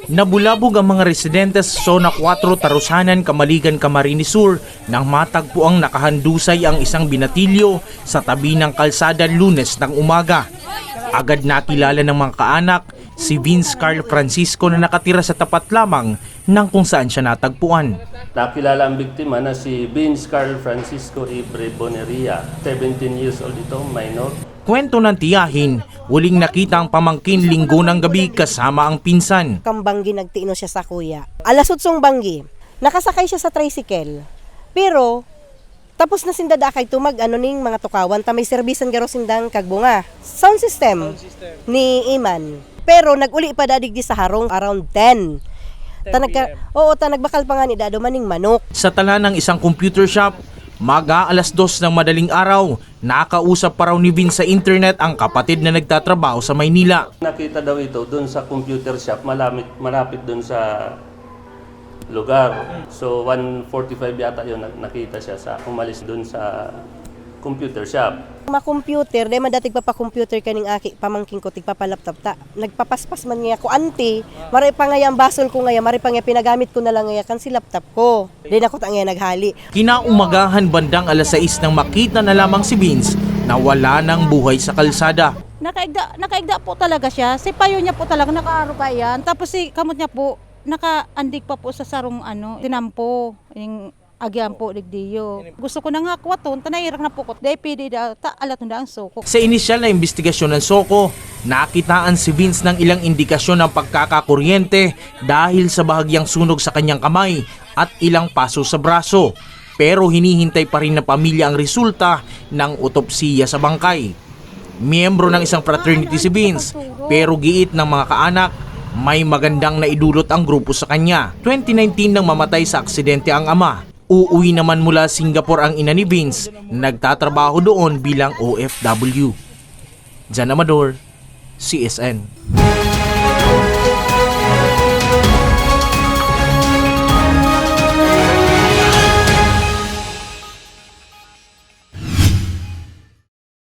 Nabulabog ang mga residente sa Zona 4, Tarusanan, Camaligan, Camarines Sur nang matagpuang nakahandusay ang isang binatilyo sa tabi ng kalsada Lunes ng umaga. Agad nakilala ng mga kaanak si Vince Carl Francisco na nakatira sa tapat lamang ng kung saan siya natagpuan. Nakilala ang biktima na si Vince Carl Francisco Ibre Boneria, 17 years old ito, minor. Kwento ng tiyahin, huling nakita ang pamangkin linggo ng gabi kasama ang pinsan. Kambanggi nagtiino siya sa kuya. Alas 8 banggi. Nakasakay siya sa tricycle. Pero tapos na sindada kay tumag ning mga tukawan ta may serbisan garo sindang kagbunga. Sound system ni Iman. Pero naguli pa dadig di sa harong around 10. Nagbakal pa nga ni Dado maning manok. Sa tala ng isang computer shop, alas 2 ng madaling araw, nakausap pa raw ni Vince sa internet ang kapatid na nagtatrabaho sa Maynila. Nakita daw ito doon sa computer shop, malapit doon sa lugar. So 1:45 yata yun, nakita siya sa umalis doon sa computer shop. Ma-computer, dahil madatig pa-computer kaning aki, pamangking ko, tigpapalaptop ta. Nagpapaspas man nga ko, auntie, maray pa nga yung basol ko nga, maray pa nga pinagamit ko na lang nga kan si laptop ko. Di na ko ta nga naghali. Kinaumagahan bandang alas 6 nang makita na lamang si Vince na wala ng buhay sa kalsada. Nakaigda po talaga siya. Si payo niya po talaga nakaaruga yan. Tapos si kamot niya po nakaandig pa po sa sarong tinampo. Yung agyan po digdiyo. Gusto ko na nga kwaton, tanayirang na po ko. Dahil pwede daw, alat na ang soko. Sa inisyal na investigasyon ng Soko, nakitaan si Vince ng ilang indikasyon ng pagkakakuryente dahil sa bahagyang sunog sa kanyang kamay at ilang paso sa braso. Pero hinihintay pa rin ng pamilya ang resulta ng otopsiya sa bangkay. Miyembro ng isang fraternity si Vince, pero giit ng mga kaanak, may magandang naidulot ang grupo sa kanya. 2019 nang mamatay sa aksidente ang ama. Uuwi naman mula Singapore ang ina ni Vince, nagtatrabaho doon bilang OFW. Jan Amador, CSN.